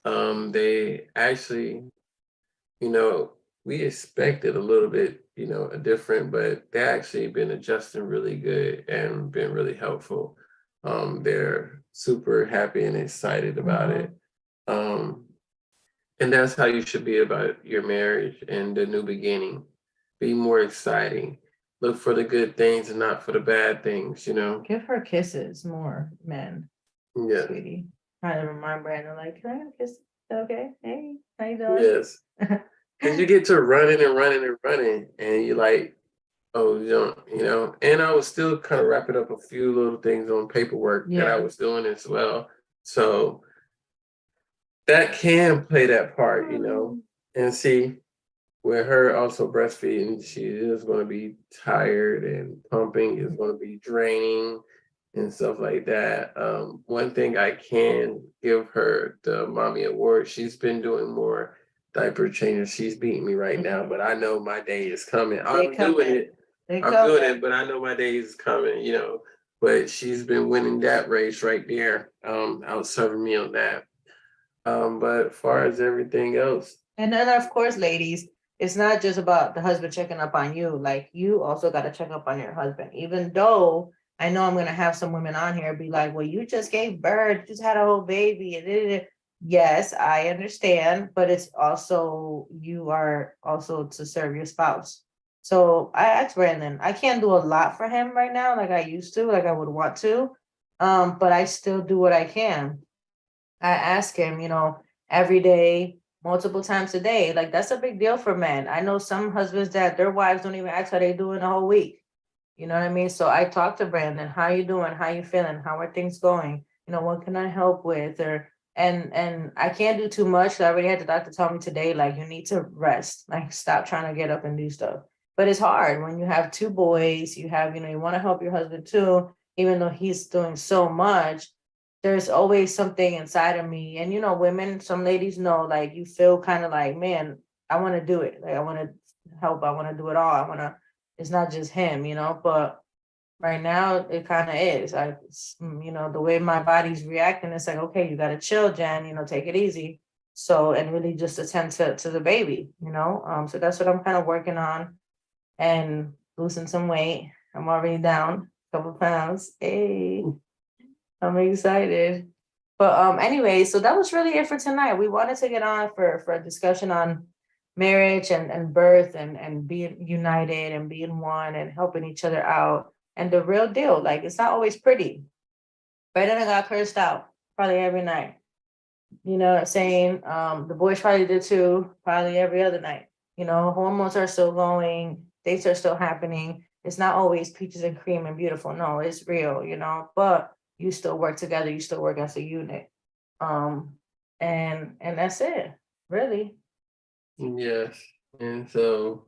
Speaker 2: They actually, you know, we expected a little bit, a different, but they actually been adjusting really good and been really helpful. They're super happy and excited about it. Um, and that's how you should be about your marriage and the new beginning. Be more exciting. Look for the good things and not for the bad things.
Speaker 1: Give her kisses more, men,
Speaker 2: Yeah.
Speaker 1: sweetie. Trying to remind Brandon, like, can I have a kiss? Okay, hey, how you doing?
Speaker 2: Yes. Because you get to running and running and running, and you're like, oh, and I was still kind of wrapping up a few little things on paperwork that I
Speaker 1: Yeah.
Speaker 2: was doing as well. So that can play that part. And see, with her also breastfeeding, she is going to be tired and pumping is going to be draining and stuff like that. One thing I can give her the mommy award, she's been doing more diaper changes. She's beating me right now, but I know my day is coming. I'm doing it. I'm doing it, but I know my day is coming. But she's been winning that race right there, out serving me on that. But as far as everything else,
Speaker 1: And then, of course, ladies, it's not just about the husband checking up on you. Like, you also got to check up on your husband. Even though I know I'm going to have some women on here be like, well, you just gave birth, you just had a whole baby. And yes, I understand. But it's also, you are also to serve your spouse. So I asked Brandon, I can't do a lot for him right now, like I used to, like I would want to. But I still do what I can. I ask him, every day, multiple times a day. Like, that's a big deal for men. I know some husbands that their wives don't even ask how they doing the whole week. You know what I mean? So I talked to Brandon, how you doing? How you feeling? How are things going? What can I help with? Or and I can't do too much. I already had the doctor tell me today, like, you need to rest, like stop trying to get up and do stuff. But it's hard when you have two boys, you have, you want to help your husband too, even though he's doing so much. There's always something inside of me. And women, some ladies know, like, you feel kind of like, man, I want to do it. Like, I want to help, I want to do it all. I want to, it's not just him, but right now it kind of is. The way my body's reacting, it's like, okay, you gotta chill, Jen, take it easy. So, and really just attend to the baby. So that's what I'm kind of working on, and losing some weight. I'm already down a couple pounds. Hey, I'm excited. But anyway, so that was really it for tonight. We wanted to get on for a discussion on marriage and birth and being united and being one and helping each other out. And the real deal, like, it's not always pretty. Brandon got cursed out probably every night. You know what I'm saying? The boys probably did too, probably every other night. Hormones are still going, dates are still happening. It's not always peaches and cream and beautiful. No, it's real, but you still work together, you still work as a unit. And that's it, really.
Speaker 2: yes. And so,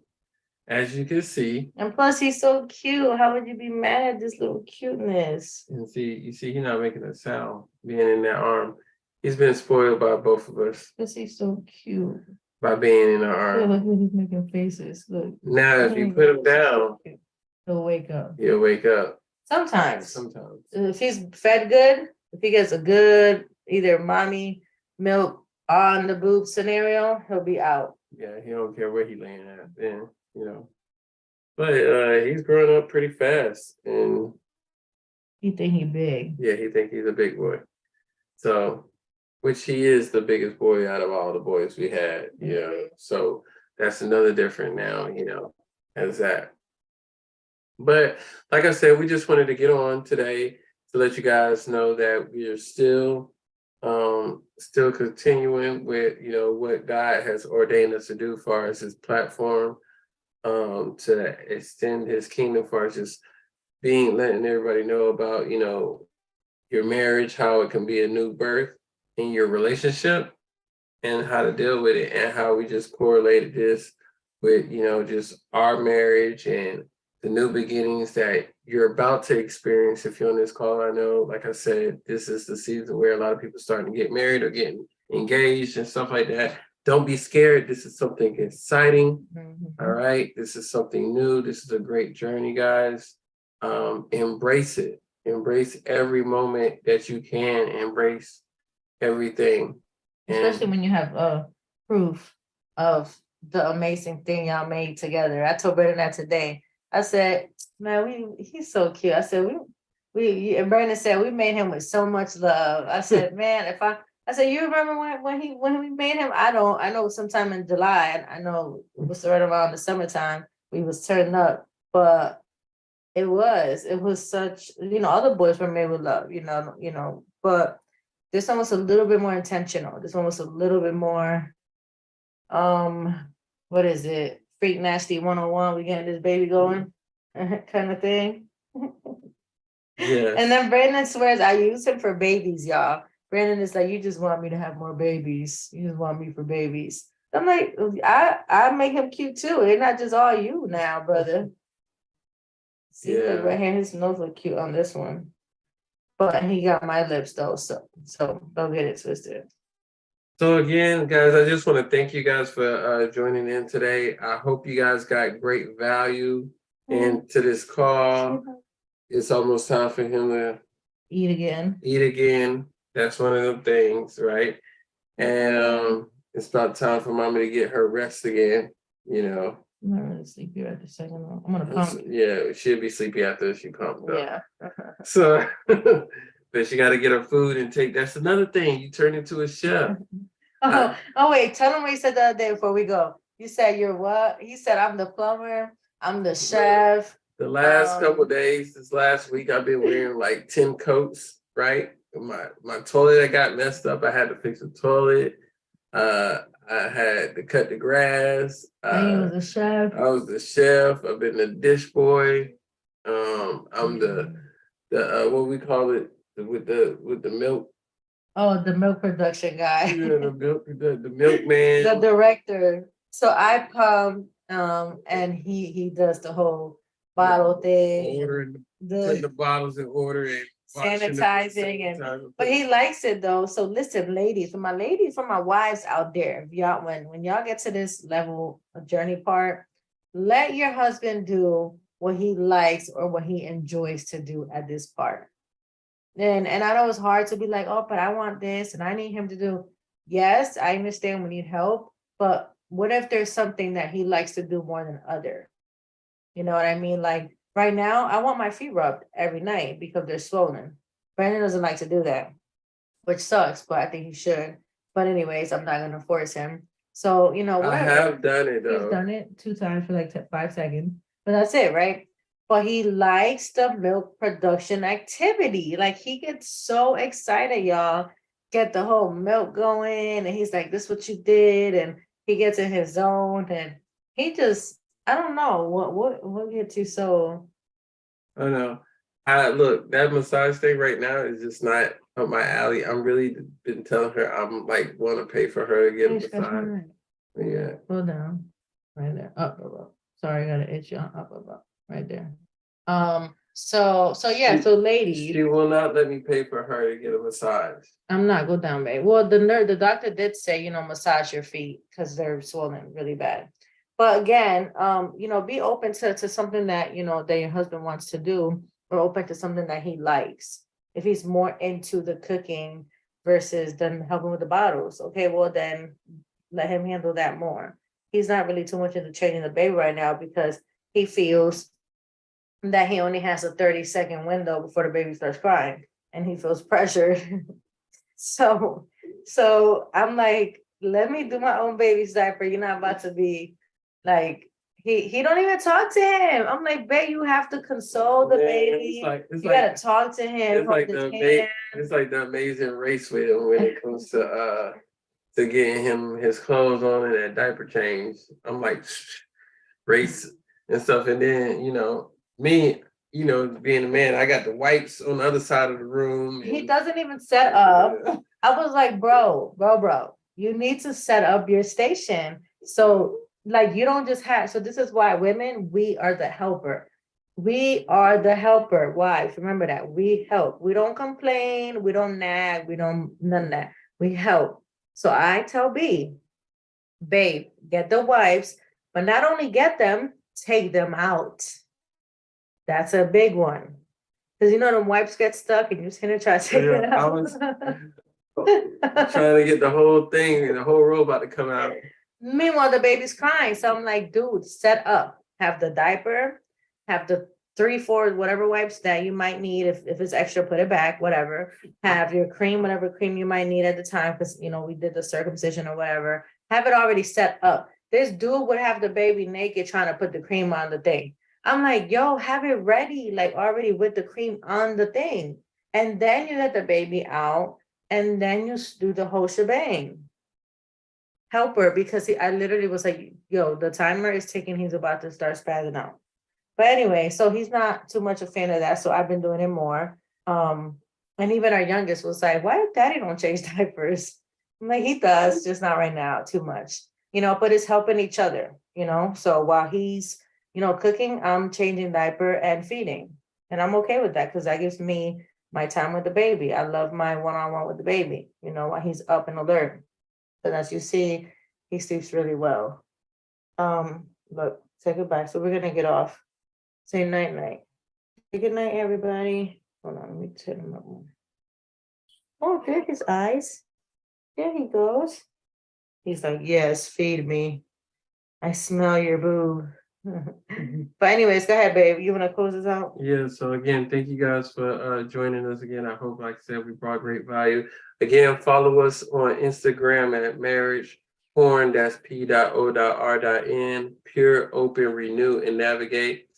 Speaker 2: as you can see,
Speaker 1: And plus, he's so cute. How would you be mad at this little cuteness?
Speaker 2: and you see, he's not making a sound being in that arm. He's been spoiled by both of us
Speaker 1: Because he's so cute.
Speaker 2: by being in our
Speaker 1: Look,
Speaker 2: arm.
Speaker 1: he's making faces. Look.
Speaker 2: Now, if you put him down,
Speaker 1: He'll wake up.
Speaker 2: he'll wake up.
Speaker 1: Sometimes.
Speaker 2: Sometimes.
Speaker 1: If he's fed good, if he gets a good either mommy milk on the boob scenario, he'll be out.
Speaker 2: Yeah, he don't care where he laying at then. But he's growing up pretty fast, and
Speaker 1: He think he big.
Speaker 2: yeah, he think he's a big boy. So, which he is the biggest boy out of all the boys we had. So that's another different now. As that. But like I said, we just wanted to get on today to let you guys know that we are still continuing with what God has ordained us to do as far as his platform, to extend his kingdom, as far as just letting everybody know about your marriage, how it can be a new birth in your relationship, and how to deal with it, and how we just correlated this with just our marriage and the new beginnings that you're about to experience if you're on this call. I know, like I said, this is the season where a lot of people are starting to get married or getting engaged and stuff like that. Don't be scared. This is something exciting. All right. This is something new. This is a great journey, guys. embrace it. Embrace every moment that you can. Embrace everything.
Speaker 1: Especially
Speaker 2: And
Speaker 1: when you have proof of the amazing thing y'all made together. I told Brandon that today. I said, man, he's so cute. I said, and Brandon said we made him with so much love. I said, man, I said, you remember when we made him? I know sometime in July, I know it was right around the summertime, we was turning up, but it was such, other boys were made with love, but this one was a little bit more intentional. This one was a little bit more, what is it? Freak Nasty 101. We getting this baby going, kind of thing.
Speaker 2: yeah.
Speaker 1: And then Brandon swears I use him for babies, y'all. Brandon is like, you just want me to have more babies. You just want me for babies. I'm like, I make him cute too. It's not just all you now, brother. See, look right here, his nose look cute on this one. But he got my lips though, so don't get it twisted.
Speaker 2: So again, guys, I just want to thank you guys for joining in today. I hope you guys got great value into this call. It's almost time for him to
Speaker 1: eat again.
Speaker 2: Eat again. That's one of them things, right? And it's about time for Mama to get her rest again, I'm
Speaker 1: not really sleepy right this second. I'm gonna pump.
Speaker 2: Yeah, she'll be sleepy after she pumped up.
Speaker 1: Yeah.
Speaker 2: So, but she got to get her food and take. That's another thing. You turn into a chef.
Speaker 1: Wait. Tell him what you said the other day before we go. You said you're what? He said I'm the plumber. I'm the chef.
Speaker 2: The last couple of days, this last week, I've been wearing like 10 coats. Right. My toilet that got messed up. I had to fix the toilet. I had to cut the grass.
Speaker 1: And you was a chef.
Speaker 2: I was the chef. I've been the dish boy. I'm the what we call it with the milk.
Speaker 1: Oh, the milk production guy.
Speaker 2: Yeah, the milkman.
Speaker 1: The director. So I come and he does the whole bottle thing.
Speaker 2: Putting the bottles in order and
Speaker 1: sanitizing but he likes it though. So listen, ladies, for my wives out there, if y'all when y'all get to this level of journey part, let your husband do what he likes or what he enjoys to do at this part. And I know it's hard to be like, oh, but I want this and I need him to do. Yes, I understand we need help, but what if there's something that he likes to do more than other? You know what I mean? Like right now, I want my feet rubbed every night because they're swollen. Brandon doesn't like to do that, which sucks, but I think he should. But anyways, I'm not gonna force him. So, whatever.
Speaker 2: I have done it though.
Speaker 1: He's done it 2 times for like 5 seconds. But that's it, right? But he likes the milk production activity. Like he gets so excited, y'all. Get the whole milk going, and he's like, "This is what you did," and he gets in his zone, and he just, I don't know what gets you so.
Speaker 2: I know. Look, that massage thing right now is just not up my alley. I'm really been telling her I'm like want to pay for her to get a massage. Yeah.
Speaker 1: Hold down, right there. Up. Sorry, I got to itch you. Up. Right there. So yeah, so ladies.
Speaker 2: She will not let me pay for her to get a massage.
Speaker 1: I'm not go down, babe. Well, the doctor did say, massage your feet because they're swollen really bad. But again, be open to something that, that your husband wants to do, or open to something that he likes. If he's more into the cooking versus then helping with the bottles, okay, well then let him handle that more. He's not really too much into training the baby right now because he feels that he only has a 30-second window before the baby starts crying and he feels pressured. So I'm like, let me do my own baby's diaper. You're not about to be like, he don't even talk to him. I'm like, babe, you have to console the baby. You gotta talk to him.
Speaker 2: It's like the Amazing Race with him when it comes to getting him his clothes on and that diaper change. I'm like, race and stuff. And then, me, being a man, I got the wipes on the other side of the room.
Speaker 1: He doesn't even set up. I was like, bro, you need to set up your station. So like, you don't just have, so this is why women, we are the helper. We are the helper. Wives, remember that. We help. We don't complain. We don't nag. We don't, none of that. We help. So I tell B, babe, get the wipes, but not only get them, take them out. That's a big one. Cause you know, the wipes get stuck and you're just gonna try to take it
Speaker 2: Yeah, I
Speaker 1: out.
Speaker 2: was trying to get the whole thing, the whole robot to come out.
Speaker 1: Meanwhile, the baby's crying. So I'm like, dude, set up. Have the diaper, have the 3, 4, whatever wipes that you might need. If it's extra, put it back, whatever. Have your cream, whatever cream you might need at the time, because you know, we did the circumcision or whatever. Have it already set up. This dude would have the baby naked trying to put the cream on the thing. I'm like, yo, have it ready, like already with the cream on the thing. And then you let the baby out, and then you do the whole shebang. Help her, because I literally was like, yo, the timer is ticking, he's about to start spazzing out. But anyway, so he's not too much a fan of that, so I've been doing it more. And even our youngest was like, why if daddy don't change diapers? I'm like, he does, just not right now, too much, but it's helping each other, so while he's, cooking, I'm changing diaper and feeding. And I'm okay with that, because that gives me my time with the baby. I love my one-on-one with the baby, while he's up and alert. And as you see, he sleeps really well. Look, say goodbye. So we're gonna get off. Say night night. Say good night, everybody. Hold on, let me turn him up more. Oh, there his eyes. There he goes. He's like, yes, feed me. I smell your boob. But anyways, go ahead, babe. You wanna close this out?
Speaker 2: Yeah, so again, thank you guys for joining us again. I hope, like I said, we brought great value. Again, follow us on Instagram at marriage porn, that's p.o.r.n, pure, open, renew, and navigate.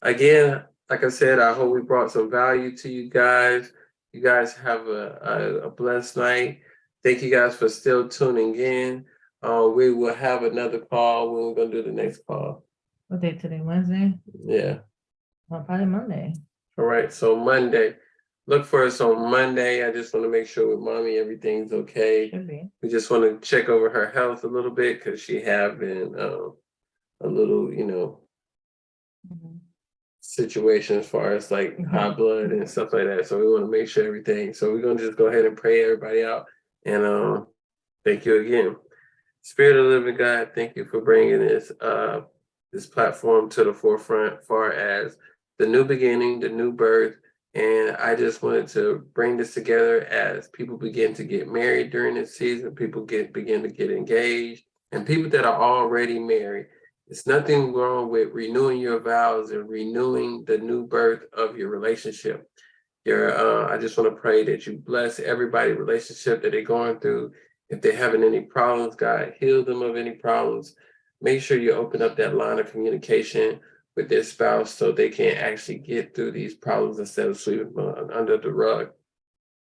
Speaker 2: Again, like I said, I hope we brought some value to you guys. You guys have a blessed night. Thank you guys for still tuning in. We will have another call when we're gonna do the next call.
Speaker 1: What day today? Wednesday?
Speaker 2: Yeah.
Speaker 1: Well, probably Monday.
Speaker 2: All right. So Monday. Look for us on Monday. I just want to make sure with mommy everything's okay.
Speaker 1: Should be.
Speaker 2: We just want to check over her health a little bit because she have been a little, situation as far as like high blood and stuff like that. So we want to make sure everything. So we're gonna just go ahead and pray everybody out. And thank you again. Spirit of the living God, thank you for bringing this platform to the forefront far as the new beginning, the new birth. And I just wanted to bring this together as people begin to get married during this season, people begin to get engaged, and people that are already married. It's nothing wrong with renewing your vows and renewing the new birth of your relationship. I just want to pray that you bless everybody's relationship that they're going through. If they're having any problems, God, heal them of any problems. Make sure you open up that line of communication with their spouse so they can actually get through these problems instead of sweeping them under the rug.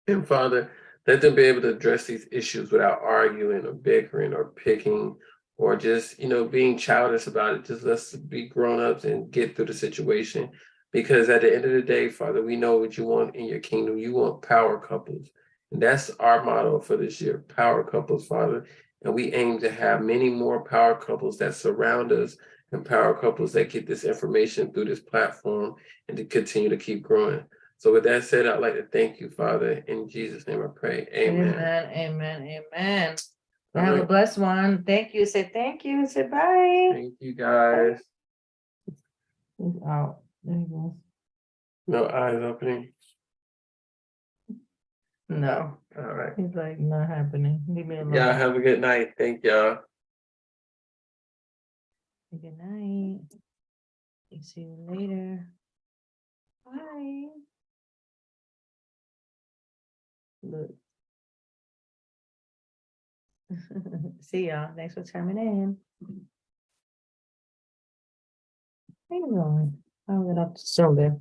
Speaker 2: And Father, let them be able to address these issues without arguing or bickering or picking or just, being childish about it. Just let's be grown-ups and get through the situation. Because at the end of the day, Father, we know what you want in your kingdom. You want power couples. And that's our motto for this year, power couples, Father. And we aim to have many more power couples that surround us and power couples that get this information through this platform and to continue to keep growing. So with that said, I'd like to thank you, Father. In Jesus' name I pray. Amen.
Speaker 1: Amen. Amen.
Speaker 2: All
Speaker 1: Have a
Speaker 2: right.
Speaker 1: blessed one. Thank you. Say thank you. Say bye.
Speaker 2: Thank you, guys.
Speaker 1: He's out. There he goes.
Speaker 2: No eyes opening.
Speaker 1: No.
Speaker 2: All right.
Speaker 1: He's like, not happening. Leave me alone.
Speaker 2: Y'all have a good night. Thank y'all.
Speaker 1: Good night. See you later. Bye. Look. See y'all. Thanks for chiming in. How you going? I'll get up soon, babe.